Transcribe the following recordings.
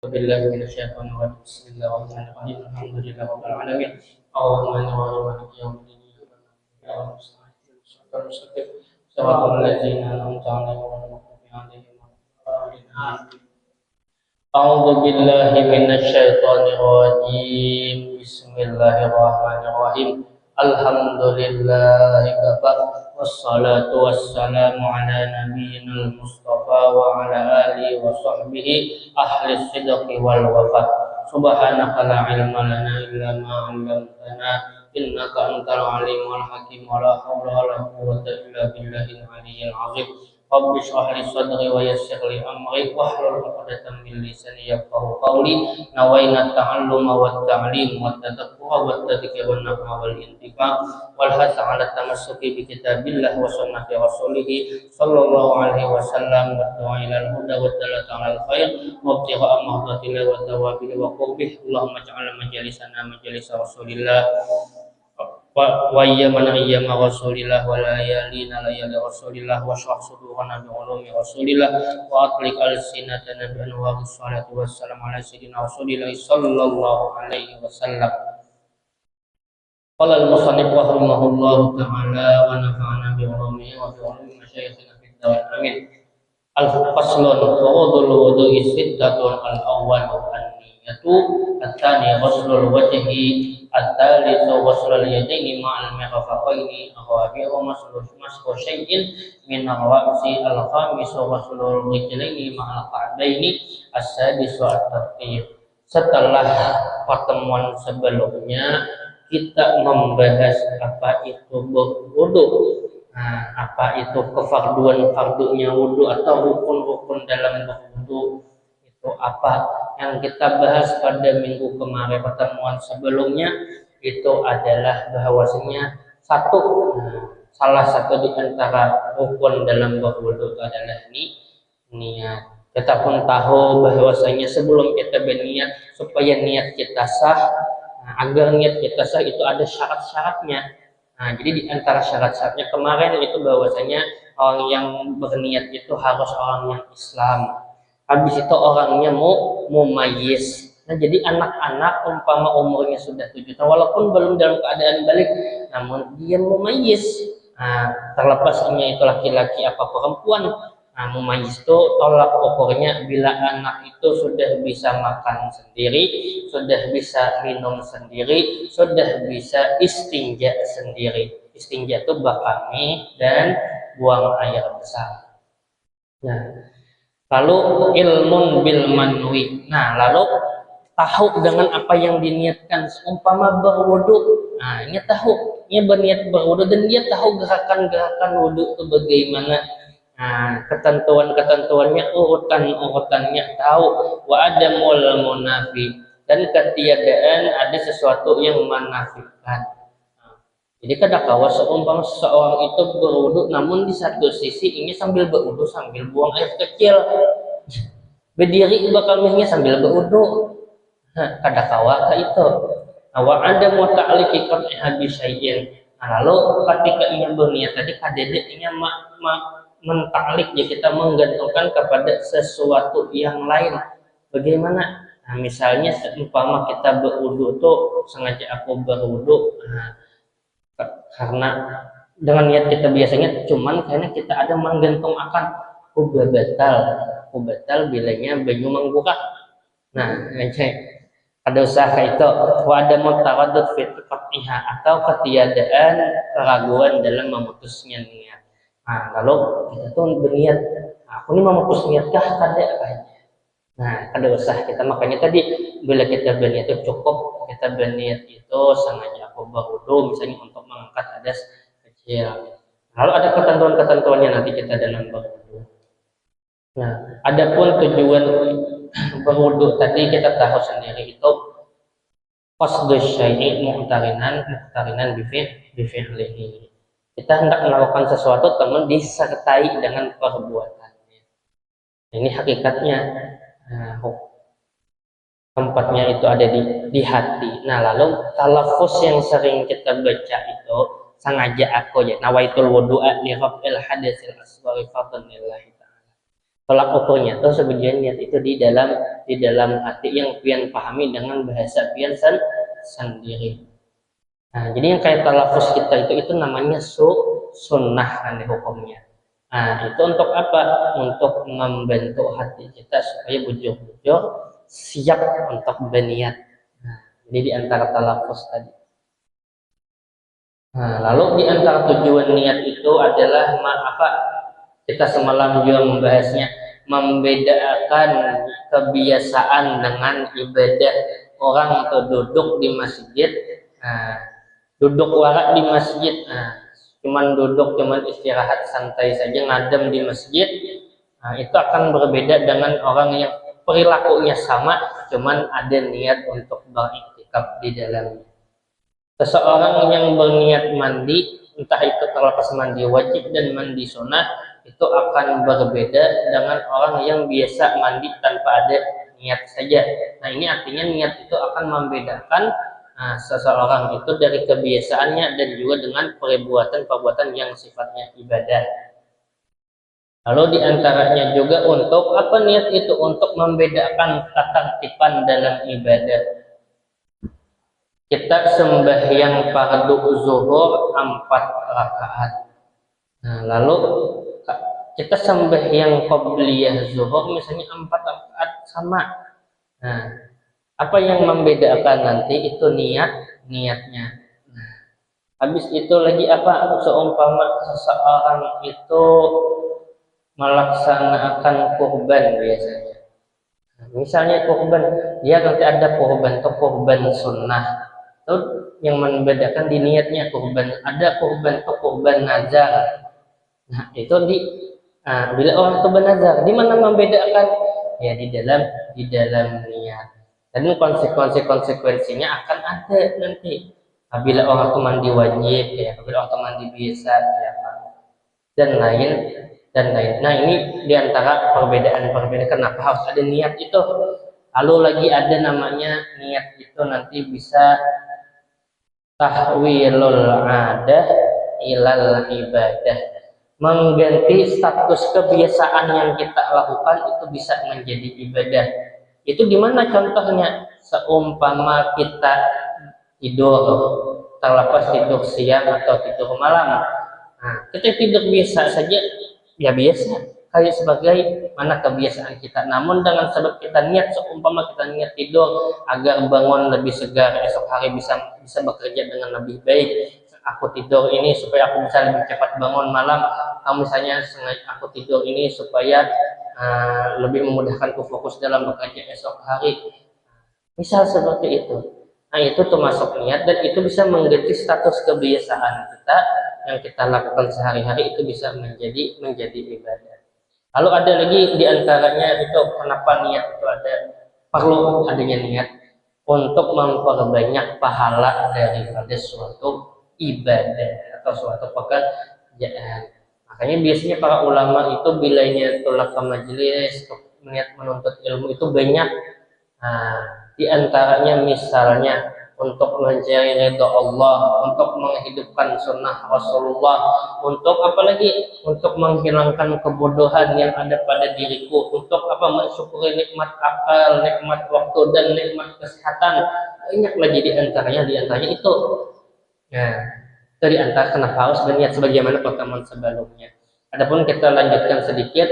بالله من الشيطان الرجيم بسم الله الرحمن الرحيم الحمد لله رب العالمين الرحمن الرحيم مالك يوم الدين صراط الذين أنعمت عليهم غير المغضوب عليهم ولا الضالين أعوذ بالله من الشيطان الرجيم بسم الله الرحمن الرحيم الحمد لله كفى والصلاة والسلام على نبينا المصطفى وعلى آله وصحبه أهل الصدق والوفاء سبحانك لا علم لنا إلا ما علمتنا إنك أنت العليم الحكيم ولا حول ولا قوة إلا بالله العلي العظيم رب اشرح لي صدري ويسر لي امري واحلل عقدة من لساني يفقهوا قولي نوينا التعلم والتعليم والتذكر والتذكير والنفع والانتفاع والحث على التمسك بكتاب الله وسنة رسوله صلى الله عليه وسلم والدعاء الى الهدى والدلالة على الخير وابتغاء مرضات الله والثواب وقربه اللهم اجعل مجالسنا مجالس رسول الله wa ayyamana ayyama rasulillah wa layalina layali rasulillah wa syarh sudurana bi ulumi rasulillah wa atliq alsinatana bi anwari salatu wassalam ala sayyidina rasulillah sallallahu alaihi wasallam. Qala al-musannif rahimahullahu ta'ala wa nafa'ana bi ulumihi wa bi ulumi masyayikhina fid dawam amin. Al-faslun furudul wudu'i sittatun al-awwal an-niyatu at-tsani ghuslul wajhi at-tsalitsu ghuslul yadaini ma'al mirfaqaini ar-rabi'u mashu syai'in min ar-ra'si al-khamisu ghuslul rijlaini ma'al ka'baini as-sadisu at-tartib. Setelah pertemuan sebelumnya kita membahas apa itu berwudu. Nah, apa itu kefarduan fardunya wudu atau rukun-rukun dalam berwudu itu apa yang kita bahas pada minggu kemarin pertemuan sebelumnya itu adalah bahwasanya salah satu di antara rukun dalam berwudu itu adalah niat. Kita pun tahu bahwasanya sebelum kita berniat supaya niat kita sah, agar niat kita sah itu ada syarat-syaratnya. Nah, jadi di antara syarat-syaratnya kemarin itu bahwasanya orang yang berniat itu harus orang yang Islam. Habis itu orangnya mumayyiz. Nah, jadi anak-anak umpama umurnya sudah 7 tahun walaupun belum dalam keadaan balik, namun dia mumayyiz. Nah, terlepasnya itu laki-laki apa perempuan. Nah, mumayyiz itu tolak ukurnya bila anak itu sudah bisa makan sendiri, sudah bisa minum sendiri, sudah bisa istinja sendiri. Istinja itu bakami dan buang air besar. Nah, lalu ilmun bil manwi. Nah, lalu tahu dengan apa yang diniatkan. Umpama berwudu, nah ini tahu, ini berniat berwudu dan dia tahu gerakan-gerakan wudu itu bagaimana. Nah, ketentuan-ketentuannya, urutan-urutannya tahu. Wa adamul munafi, dan ketiadaan ada sesuatu yang menafikan. Nah, jadi kadang-kala seumpama seseorang itu berwudu namun di satu sisi ini sambil berwudu sambil buang air kecil. Berdiri bakal mihnya sambil berwudu. Nah, kadang-kala itu. Wa adamu ta'liqi qat'i syai'in. Nah, lalu ketika ingin berniat tadi kadede ingin mentaklik ya kita menggantungkan kepada sesuatu yang lain. Bagaimana? Nah, misalnya seumpama kita berwudu tuh sengaja aku berwudu karena dengan niat kita biasanya cuman karena kita ada menggantung akan aku batal bilanya banyu mengbuka. Nah, ada usaha itu wa ada mutaraddud fi qat'iha atau ketiadaan keraguan dalam memutusnya niat. Nah, lalu kita tuh berniat, aku ini mau memutus niatkah kada kayaknya. Nah, ada usaha kita makanya tadi bila kita berniat itu cukup kita berniat itu sengaja aku berwudu misalnya untuk mengangkat hadas kecil. Lalu ada ketentuan-ketentuannya nanti kita dalam berwudu. Nah, adapun tujuan berwudu tadi kita tahu sendiri itu qasdus syai'i muqtarinan bi fi'lihi. Kita hendak melakukan sesuatu namun disertai dengan perbuatannya. Ini hakikatnya. Nah, tempatnya itu ada di hati. Nah, lalu talafus yang sering kita baca itu sengaja aku ya nawaitul wudu'a li raf'il hadatsil asghari fadlan lillahi ta'ala. tolak ukurnya atau sebagian niat itu di dalam hati yang pian pahami dengan bahasa pian sendiri. Nah, jadi yang kayak talafus kita itu namanya sunnah kan hukumnya. Nah, itu untuk apa? Untuk membentuk hati kita supaya bujur-bujur siap untuk berniat. Nah, jadi di antara talafus tadi. Nah, lalu di antara tujuan niat itu adalah apa? Kita semalam juga membahasnya, membedakan kebiasaan dengan ibadah. Orang tuh duduk di masjid, nah, duduk warak di masjid, nah, cuman duduk, cuman istirahat santai saja ngadem di masjid, nah, itu akan berbeda dengan orang yang perilakunya sama, cuman ada niat untuk beriktikaf di dalamnya. Seseorang yang berniat mandi, entah itu terlepas mandi wajib dan mandi sunnah, itu akan berbeda dengan orang yang biasa mandi tanpa ada niat saja. Nah, ini artinya niat itu akan membedakan seseorang itu dari kebiasaannya dan juga dengan perbuatan-perbuatan yang sifatnya ibadah. Lalu diantaranya juga untuk apa niat itu? Untuk membedakan ketertiban dalam ibadah. Kita sembahyang fardu zuhur 4 rakaat. Nah, lalu kita sembahyang qabliyah zuhur misalnya 4 rakaat sama. Nah, apa yang membedakan nanti itu niatnya. Nah, habis itu lagi apa? Seumpama seseorang itu melaksanakan kurban biasanya. Nah, misalnya kurban, dia nanti ada kurban atau kurban sunnah. Itu yang membedakan di niatnya kurban. Ada kurban atau kurban nazar. Nah, itu bila orang itu bernazar, di mana membedakan? Ya di dalam niat. Dan konsekuensinya akan ada nanti. Apabila orang itu mandi wajib, ya, apabila orang itu mandi biasa, ya, dan lain. Nah, ini diantara perbedaan kenapa harus ada niat itu. Lalu lagi ada namanya niat itu nanti bisa tahwilul adah ilal ibadah, mengganti status kebiasaan yang kita lakukan itu bisa menjadi ibadah. Itu dimana contohnya? Seumpama kita tidur, terlepas tidur siang atau tidur malam. Nah, kita tidur biasa saja, ya biasa, kayak sebagai mana kebiasaan kita. Namun dengan sebab kita niat, seumpama kita niat tidur agar bangun lebih segar, esok hari bisa bekerja dengan lebih baik. Aku tidur ini supaya aku bisa lebih cepat bangun malam. Kamu misalnya sengaja aku tidur ini supaya lebih memudahkanku fokus dalam bekerja esok hari. Misal seperti itu. Nah, itu termasuk niat dan itu bisa mengganti status kebiasaan kita yang kita lakukan sehari-hari, itu bisa menjadi ibadah. Lalu ada lagi diantaranya itu kenapa niat itu perlu adanya niat untuk memperbanyak pahala daripada suatu ibadah atau suatu pekerjaan. Makanya biasanya para ulama itu bila niatullah ke majelis, niat menuntut ilmu itu banyak. Di antaranya misalnya untuk mencari ridha Allah, untuk menghidupkan sunnah Rasulullah, untuk apalagi untuk menghilangkan kebodohan yang ada pada diriku, untuk apa mensyukuri nikmat akal, nikmat waktu dan nikmat kesehatan. Banyak lagi di antaranya itu. Nah, itu di antara kenapa harus berniat sebagaimana pertemuan sebelumnya. Adapun kita lanjutkan sedikit.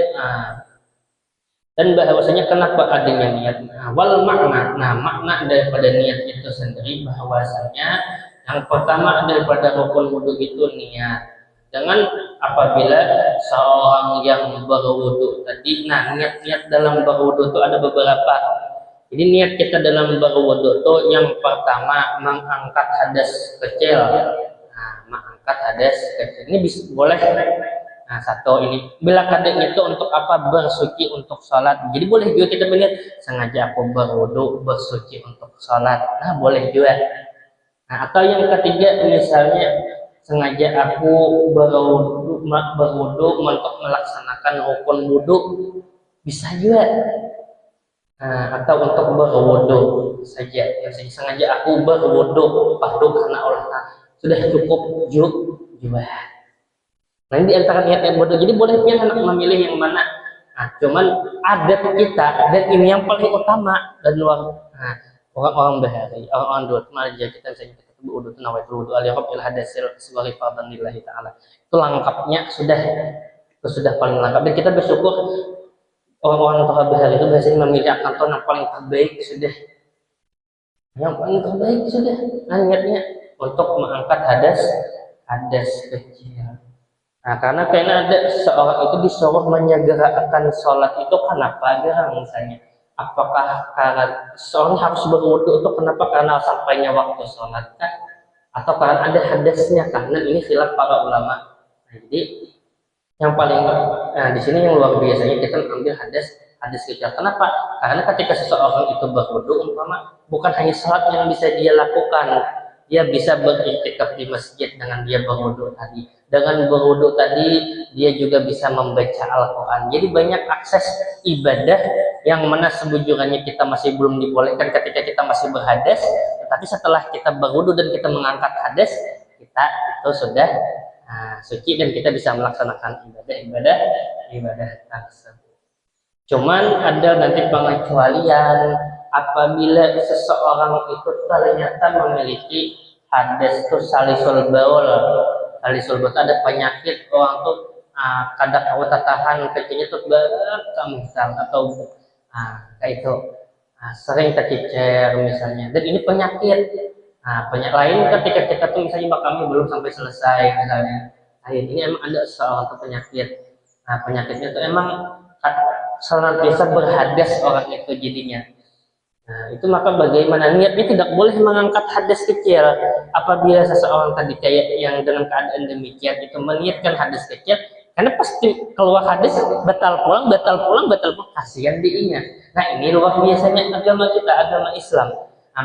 Dan bahwasanya kenapa adanya niat? Wal makna. Nah, makna daripada niat itu sendiri bahwasanya yang pertama daripada rukun wudu itu niat. Dengan apabila seorang yang berwudu tadi, nah niat-niat dalam berwudu itu ada beberapa. Jadi niat kita dalam berwudu itu yang pertama mengangkat hadas kecil. Nah, mengangkat hadas kecil ini bisa boleh. Nah, satu ini bila kadang itu untuk apa? Bersuci untuk sholat. Jadi boleh juga kita melihat sengaja aku berwudu bersuci untuk sholat. Nah, boleh juga. Nah, atau yang ketiga misalnya sengaja aku berwudu untuk melaksanakan rukun wudu, bisa juga. Nah, atau untuk berwudu saja. Sengaja aku berwudu fardu karena Allah, sudah cukup juga. Nah, ini di antara niat yang bodoh. Jadi boleh pihak anak memilih yang mana. Nah, cuman adat kita dan ini yang paling utama dan luar. Nah, orang-orang bahari, orang-orang dulu kemarin kita misalnya kita berwudu nawaitul wudu al-yaqab il hadasil sebagai fardhan lillahi taala. Itu lengkapnya sudah, itu sudah paling lengkap dan kita bersyukur orang-orang tua bahari itu biasanya memilih kantor yang paling terbaik sudah, yang paling terbaik sudah niatnya untuk mengangkat hadas kecil. Nah, karena ada seorang itu disuruh menyegerakan sholat itu kenapa? Gara misalnya, apakah karena seorang harus berwudu itu kenapa? Karena sampainya waktu sholat kan? Atau karena ada hadasnya? Karena ini khilaf para ulama. Nah, jadi yang paling, nah di sini yang luar biasanya kita ambil hadis kecil. Kenapa? Karena ketika seseorang itu berwudu, umpama bukan hanya sholat yang bisa dia lakukan, dia bisa beriktikaf di masjid dengan dia berwudu tadi. Dengan berwudu tadi, dia juga bisa membaca Al-Quran. Jadi banyak akses ibadah yang mana sebujurnya kita masih belum dibolehkan ketika kita masih berhadas. Tetapi setelah kita berwudu dan kita mengangkat hadas, kita itu sudah suci dan kita bisa melaksanakan ibadah tersebut. Cuman ada nanti pengecualian apabila seseorang itu ternyata memiliki hadas itu salisul baul. Salisul baul ada penyakit orang tuh kadang kawat tahan kecilnya tuh misal atau kayak itu sering kecicer misalnya. Dan ini penyakit. Penyakit lain ketika kita tuh misalnya makamnya belum sampai selesai misalnya. Ini emang ada seorang penyakit. Penyakitnya tuh emang senantiasa berhadas orang itu jadinya. Nah, itu maka bagaimana niatnya tidak boleh mengangkat hadas kecil. Apabila seseorang tadi kayak yang dengan keadaan demikian itu meniatkan hadas kecil, karena pasti keluar hadas batal pulang, kasihan diinya. Nah, ini luar biasanya agama kita, agama Islam.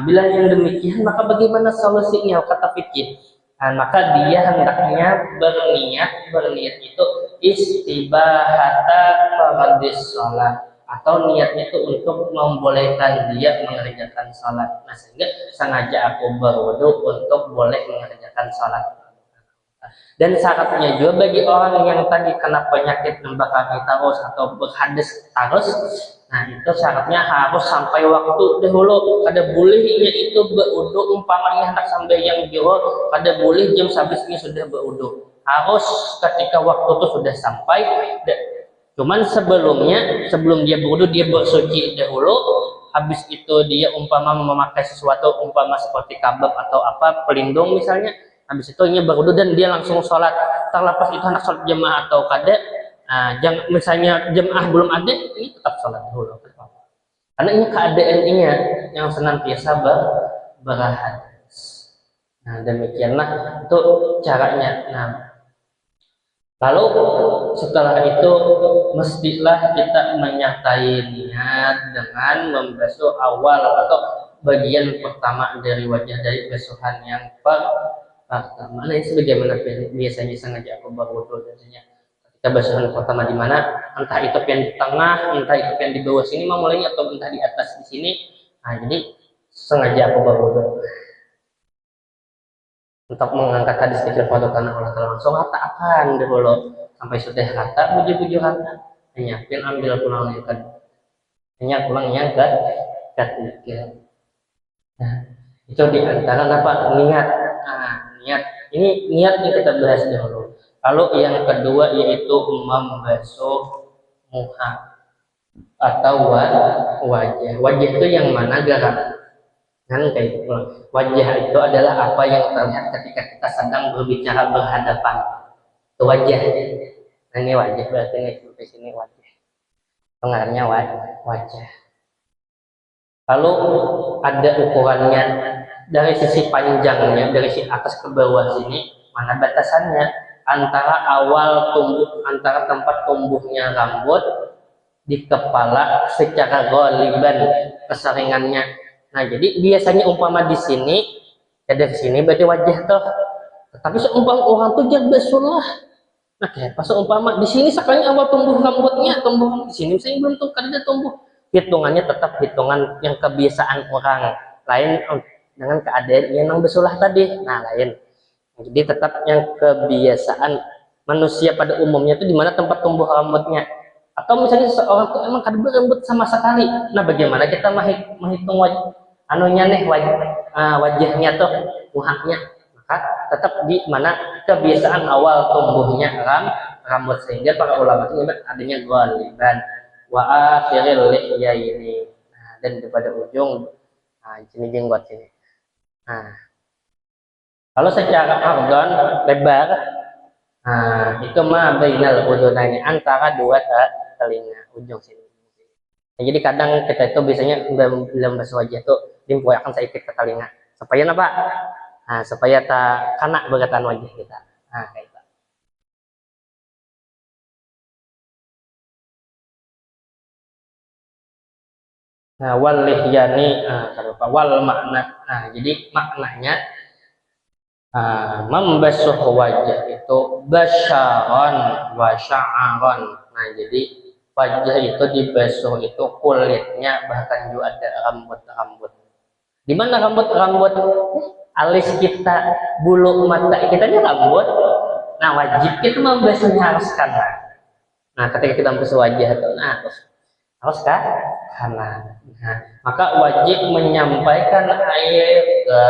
Bila yang demikian, maka bagaimana solusinya? Kata fikih. Maka dia hendaknya berniat itu istibahata fardhis shalah, atau niatnya itu untuk membolehkan dia mengerjakan sholat. Nah, sehingga sengaja aku berwudu untuk boleh mengerjakan sholat. Dan syaratnya juga bagi orang yang tadi kena penyakit membakar terus atau berhadas terus, nah itu syaratnya harus sampai waktu dahulu. Kada bolehnya itu berwudu umpamanya hendak sampai yang jauh, kada boleh jam habisnya sudah berwudu. Harus ketika waktu itu sudah sampai. Cuman sebelum dia berwudu dia bersuci dahulu. Habis itu dia umpama memakai sesuatu umpama seperti kabab atau apa pelindung misalnya. Habis itu dia berwudu dan dia langsung sholat. Terlepas itu anak sholat jemaah atau kada. Misalnya jemaah belum ada, ini tetap sholat dulu. Karena ini keadaannya yang senantiasa berhadas. Nah, demikianlah itu caranya. Nah, lalu setelah itu mestilah kita menyertai niat dengan membasuh awal atau bagian pertama dari wajah dari basuhan yang pertama. Nah, ini sebagaimana biasanya sengaja aku berwudu biasanya. Kita basuhan pertama di mana? Entah itu yang di tengah, entah itu yang di bawah sini mau mulainya atau entah di atas di sini. Nah, jadi sengaja aku berwudu untuk mengangkat hadis kecil pada tanah Allah Ta'ala langsung akan dahulu sampai sudah rata buju-buju rata hanya ambil pulang yang kedua, hanya pulang yang ketiga. Nah, itu diantara apa niat. Niat ini niatnya kita bahas dahulu. Lalu yang kedua yaitu membasuh muka atau wajah. Wajah itu yang mana garam? Kan kayak gitu. Wajah itu adalah apa yang terlihat ketika kita sedang berbicara berhadapan. Itu wajah. Nah, ini wajah berarti ini di sini wajah. Pengarangnya wajah. Lalu ada ukurannya dari sisi panjangnya, dari sisi atas ke bawah sini, mana batasannya antara antara tempat tumbuhnya rambut di kepala secara goliban keseringannya. Nah, jadi biasanya umpama di sini, ya dari sini berarti wajah toh. Tapi seumpama orang tuh jangan besulah. Nah, kayak pas umpama di sini sekarang awal tumbuh rambutnya, tumbuh di sini saya belum tuh kada tumbuh. Hitungannya tetap hitungan yang kebiasaan orang, lain dengan keadaan yang besulah tadi. Nah, lain. Jadi tetap yang kebiasaan manusia pada umumnya itu di mana tempat tumbuh rambutnya. Atau misalnya seseorang tuh emang kada berambut sama sekali. Nah, bagaimana kita menghitung anunya nih wajahnya tuh muhanya? Maka tetap di mana kebiasaan awal tumbuhnya rambut, sehingga para ulama itu menyebut adanya ghaliban wa akhiril lihya ini. Nah, dan pada ujung sini jenggot sini. Nah, kalau secara ardon lebar, itu mah bainal udunaini, antara dua telinga ujung sini. Nah, jadi kadang kita itu biasanya dalam basuh wajah tuh dimpoyakan sedikit ke telinga supaya apa? Nah, supaya tak kena beratan wajah kita. Nah, kayak itu. Nah, wal lihyani, wal makna. Nah, jadi maknanya membasuh wajah itu basyaron wa sya'aron. Nah, jadi wajah itu dibasuh itu kulitnya, bahkan juga ada rambut-rambut. Di mana rambut-rambut? Alis kita, bulu mata kita ini rambut. Nah, wajib kita membasuhnya harus kanan. Nah, ketika kita membasuh wajah itu, harus kanan. Nah, maka wajib menyampaikan air ke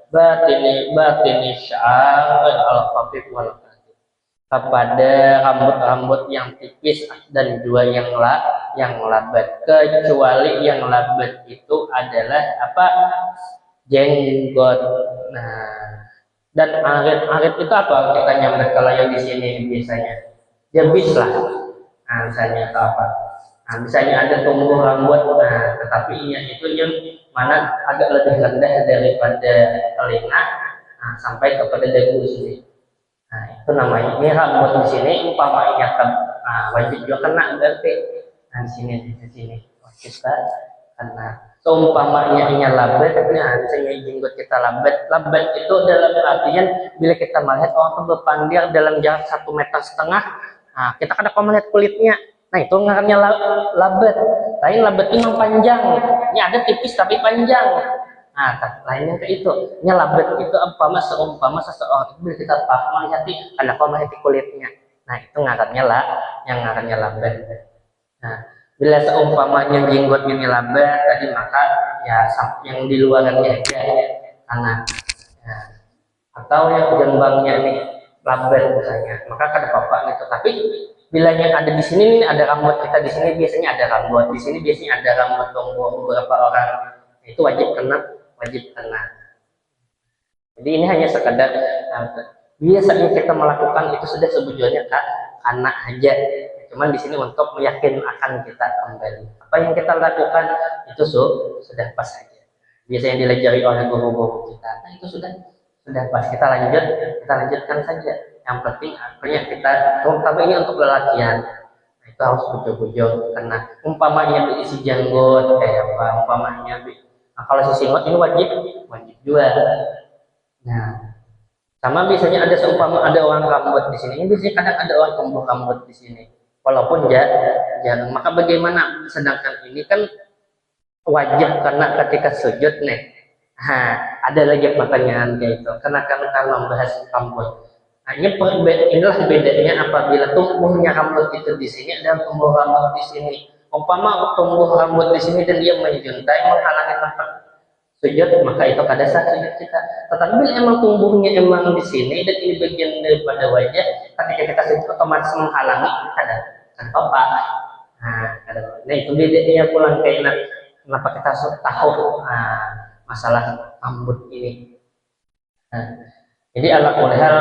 batini sya'ar al-khafif wal khafif, kepada rambut-rambut yang tipis dan dua yang labat, kecuali yang labat itu adalah apa? Jenggot. Nah, dan arit itu apa kita nyambat kalau yang di sini biasanya jabis lah. Nah, misalnya atau apa? Nah, misalnya ada tumbuh rambut, tetapi itu yang mana agak lebih rendah daripada telinga, sampai kepada dagu sini. Nah, itu namanya ini rambut di sini umpamanya wajib juga kena berarti. Nah, di sini wajib kena. Seumpamanya ini labat, misalnya jenggot kita labat itu dalam artian bila kita melihat orang itu berpandir dalam jarak 1,5 meter, kita kadang melihat kulitnya. Nah, itu ngarannya labat. Lain labat itu yang panjang. Ini ada tipis tapi panjang. Nah, lainnya ke itu. Ini labat itu seumpama seseorang itu bila kita melihat ada melihat kulitnya. Nah, itu ngarannya yang ngarannya labat. Nah, bila seumpamanya jenggotnya ini labat tadi, maka ya yang di luarannya aja karena atau yang jembangnya ini labat misalnya, maka kada apa-apa gitu. Tapi bila yang ada di sini ada rambut kita di sini, biasanya ada rambut di sini, biasanya ada rambut tumbuh beberapa orang, itu wajib kena. Jadi ini hanya sekadar biasanya kita melakukan itu sudah sebetulnya karena aja, cuman di sini untuk meyakinkan kita kembali apa yang kita lakukan itu sudah pas saja. Biasanya dilajari oleh guru-guru kita, nah itu sudah pas, kita lanjutkan saja. Yang penting akhirnya kita, terutama ini untuk lelakian, nah, itu harus bujur-bujur, karena umpamanya diisi janggut kayak apa, umpamanya kalau si singot ini wajib juga. Nah, sama biasanya ada seumpama ada orang rambut di sini, ini biasanya kadang ada orang tumbuh rambut di sini, walaupun jarang. Maka bagaimana? Sedangkan ini kan wajib karena ketika sujud nih. Ada lagi pertanyaan kayak itu. Karena membahas rambut. Nah, inilah bedanya apabila tumbuhnya rambut itu di sini dan tumbuh rambut di sini. Umpama tumbuh rambut di sini dan dia menjuntai menghalangi tempat sujud, maka itu kada sah sujud kita. Tetapi bila emang tumbuhnya emang di sini dan ini bagian daripada wajah, ketika kita sujud otomatis menghalangi, kada apa. Nah, itu bedanya pulang kayak kenapa kita tahu masalah rambut ini. Jadi ala-kulihal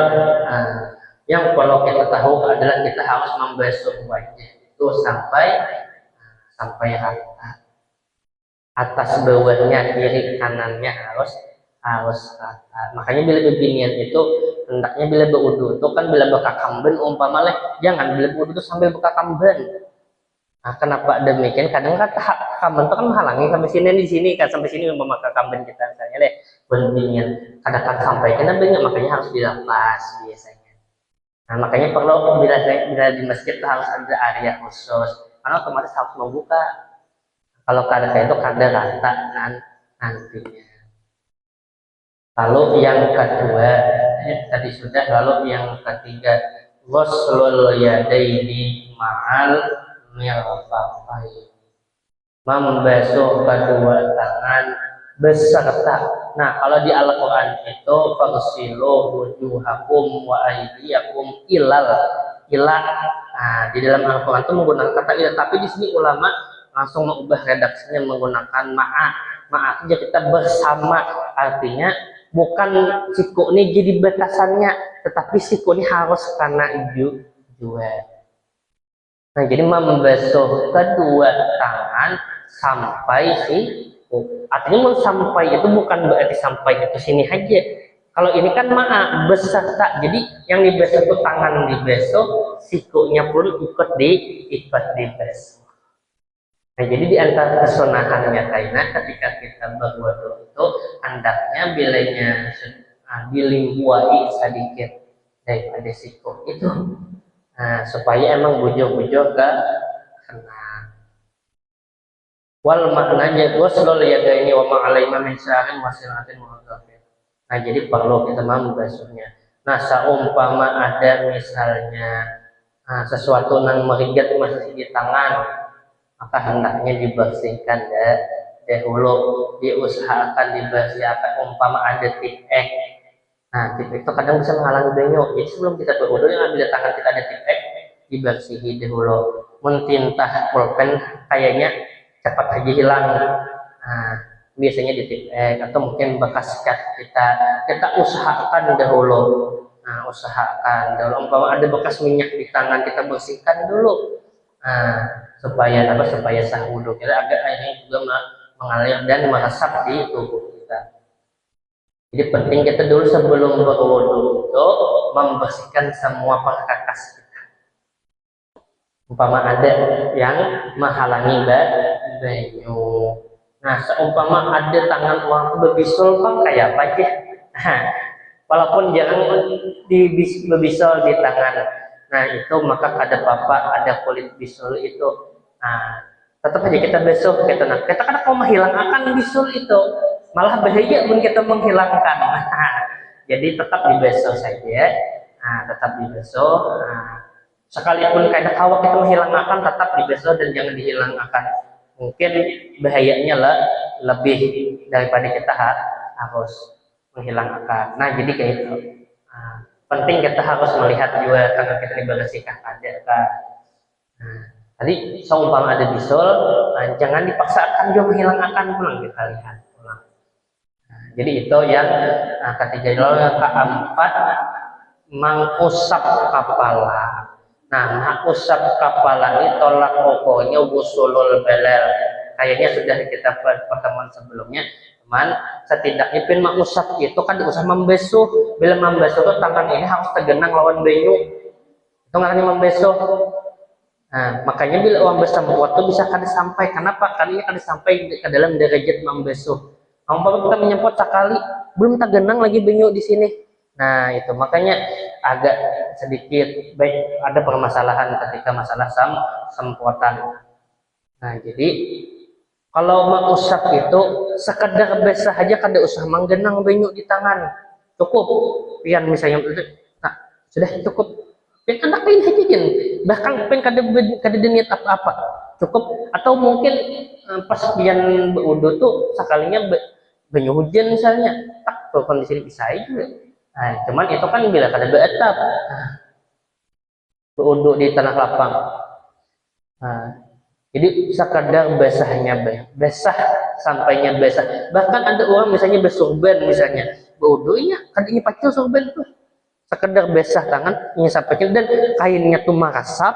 yang kalau kita tahu adalah kita harus membasuh wajah itu sampai rata, atas bawahnya, kiri kanannya harus rata. Makanya bila beginian itu hendaknya bila berwudu itu kan bila buka kamben jangan bila berwudu itu sambil buka kamben. Nah, kenapa demikian? Kadang kan kamben itu kan menghalangi sampai sini kan, sampai sini memakai kamben kita misalnya deh beginian. Kadang sampai kena banyak, makanya harus dilepas biasanya. Nah, makanya perlu bila di masjid itu harus ada area khusus, karena otomatis harus membuka. Kalau kada kayak itu kada rata nantinya. Lalu yang kedua tadi sudah, lalu yang ketiga ghuslul yadaini ma'al mirfaqain. Membasuh kedua tangan beserta. Nah, kalau di Al-Qur'an itu fagsilu wujuhakum wa aydiyakum ila. Nah, di dalam Al-Qur'an itu menggunakan kata ila, tapi di sini ulama langsung mengubah redaksinya menggunakan ma'a saja, kita bersama, artinya bukan siku ini jadi batasannya, tetapi siku ini harus karena juga. Nah, jadi membasuh kedua tangan sampai artinya mau sampai itu bukan berarti sampai itu sini aja. Kalau ini kan ma'a beserta, jadi yang dibasuh itu tangan dibasuh, sikunya pun ikut dibasuh. Nah, jadi di antara kesunahannya karena ketika kita berwudu itu hendaknya bilanya dilimbuai sedikit daripada siku itu, supaya emang bujur-bujur ke kena. Wal maknanya ghuslul yadaini wa ma'alaima min sya'rin wa siratin muhadzafin. Nah, jadi perlu kita membasuhnya. Nah, seumpama ada misalnya sesuatu yang merigat masih di tangan, maka hendaknya dibersihkan dahulu, diusahakan dibersihkan. Umpama ada tip X, nah tip X itu kadang bisa menghalangi benyo, jadi sebelum kita berwudu yang ambil tangan kita ada tip X, dibersihi dahulu. Mentintah pulpen kayaknya cepat aja hilang, nah biasanya di tip X, atau mungkin bekas cat kita usahakan dahulu. Nah, usahakan dahulu. Umpama ada bekas minyak di tangan, kita bersihkan dulu. Supaya sah wudhu kita agak airnya juga mengalir dan meresap di tubuh kita. Jadi penting kita dulu sebelum berwudhu itu membersihkan semua perkakas kita. Umpama ada yang menghalangi banyu. Nah, seumpama ada tangan orang berbisul kan kayak apa aja. Walaupun jangan berbisul di tangan. Nah, itu maka ada bapak, ada kulit bisul itu. Nah, tetap aja kita basuh, kita kadang mau menghilangkan bisul itu, malah bahaya pun kita menghilangkan. Jadi tetap dibasuh saja. Nah, tetap dibasuh. Nah, sekalipun kadang kalau kita menghilangkan, tetap dibasuh dan jangan dihilangkan. Mungkin bahayanya lebih daripada kita harus menghilangkan. Nah, jadi kayak itu. Penting kita harus melihat juga tangan kita dibersihkan ada kan. Nah, tadi seumpama ada bisul, jangan dipaksakan juga menghilangkan, pulang kita lihat pulang. Nah, jadi itu yang ketiga. Yang keempat, mengusap kepala. Nah, mengusap kepala ini tolak pokoknya wusulul balal. Kayaknya sudah kita pertemuan sebelumnya. Setidaknya pin mengusap itu kan diusap membasuh. Bila membasuh itu tangan ini harus tergenang lawan banyu. Itu namanya membasuh. Nah, makanya bila uang bersemprot itu bisa kada sampai. Kenapa? Karena ini kada sampai ke dalam derajat membasuh. Kalau kita menyemprot sekali, belum tergenang lagi banyu di sini. Nah, itu makanya agak sedikit baik ada permasalahan ketika masalah semprotan. Nah, jadi kalau mengusap itu sekedar basah aja, kada usah menggenang banyu di tangan, cukup. Pian misalnya, nah sudah cukup. Pian anak lain aja kan, bahkan pian kada niat apa-apa, cukup. Atau mungkin pas pian berwudu tuh sekalinya banyu hujan misalnya, tak kondisi bisa aja. Nah, cuman itu kan bila kada beretap, berwudu di tanah lapang. Nah, jadi sekadar basahnya basah sampainya basah. Bahkan ada orang misalnya bersorban misalnya, berwudunya kadang pacul sorban tuh. Sekedar basah tangan ini sampai dan kainnya tuh meresap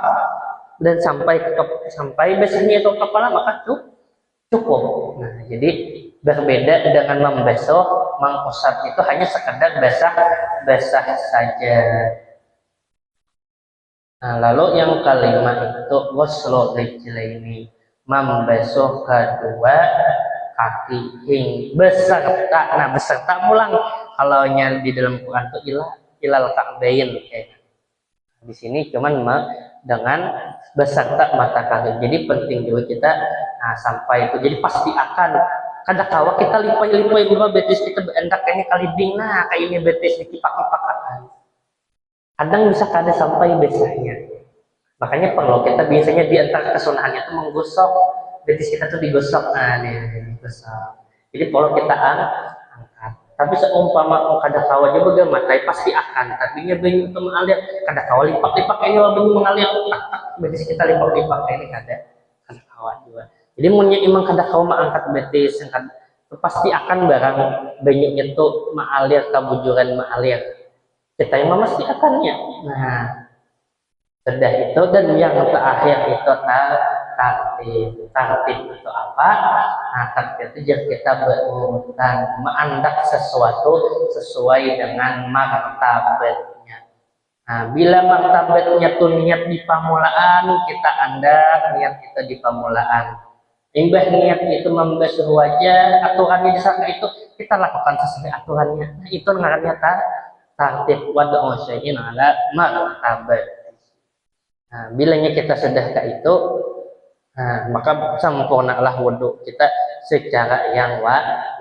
dan sampai basahnya itu kepala, maka cukup. Nah, jadi berbeda dengan membasuh, mengusap itu hanya sekedar basah saja. Nah, lalu yang kelima itu ghuslul rijlaini, membasuh kedua kaki beserta. Nah, beserta pulang kalau di dalam Quran itu ilal ka'bain kayak. Di sini cuman dengan beserta mata kaki. Jadi penting juga kita sampai itu. Jadi pasti akan kadang-kala kita lipai betis kita berendak kayaknya kali ding, nah kayak ini betis dikipak-kipak. Kadang bisa kada sampai basahnya. Makanya perlu kita biasanya di antara kesunahannya itu menggosok betis kita tuh digosok, nah nih digosok. Jadi perlu kita angkat. Tapi seumpama kada kawa aja bagaimana, pasti akan. Tapinya banyak itu mengalir, kada kawa lipak-lipak ini wah banyak mengalir, betis kita lipak-lipak ini kada kawa juga. Jadi munnya emang kada kawa mengangkat betis, pasti akan barang banyaknya tuh mengalir kebujuran mengalir. Kita yang mesti akannya. Nah, sudah itu dan yang terakhir itu tartib itu apa? Nah, tartib itu jadi kita berurutan menandak sesuatu sesuai dengan martabatnya. Nah, bila martabatnya tuh niat di pamulaan, kita andak niat kita di pamulaan. Imbah niat itu membasuh wajah, aturannya di sana itu kita lakukan sesuai aturannya. Nah, itu ngarannya tartib wad'u syai'in ala martabat. Nah, bilanya kita sudah ke itu, nah, maka sempurnalah wudhu kita secara yang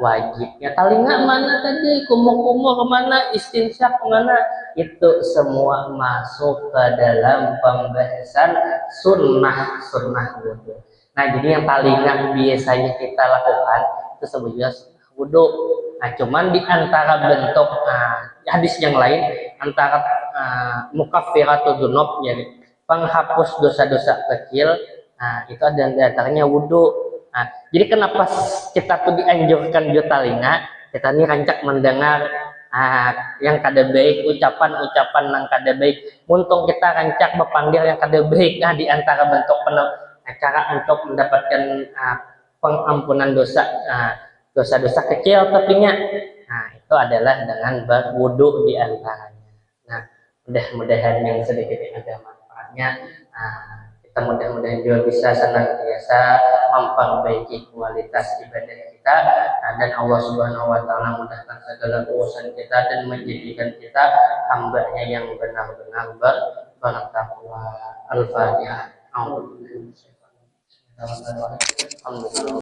wajibnya. Talinga mana tadi, kumur-kumur kemana, istinsyak kemana, itu semua masuk ke dalam pembahasan sunnah wudhu. Nah, jadi yang talinga biasanya kita lakukan itu sebenarnya wudhu. Nah, cuman di antara bentuk hadis yang lain antara mukaffiratul dzunub jadi penghapus dosa-dosa kecil, nah itu ada di antaranya wudhu. Nah, jadi kenapa kita tuh dianjurkan jutalinga, kita ini rancak mendengar yang kada baik, ucapan-ucapan yang kada baik. Untung kita rancak berpanggil yang kada baik. Nah, di antara bentuk cara untuk mendapatkan pengampunan dosa-dosa kecil tapinya. Nah, itu adalah dengan berwudhu di antaranya. Nah, mudah-mudahan yang sedikit ada manfaatnya. Kita mudah-mudahan juga bisa senantiasa memperbaiki kualitas ibadah kita, dan Allah Subhanahu wa taala mudahkan segala urusan kita dan menjadikan kita hamba-Nya yang benar-benar bertakwa. Al-Fatihah. Alhamdulillah.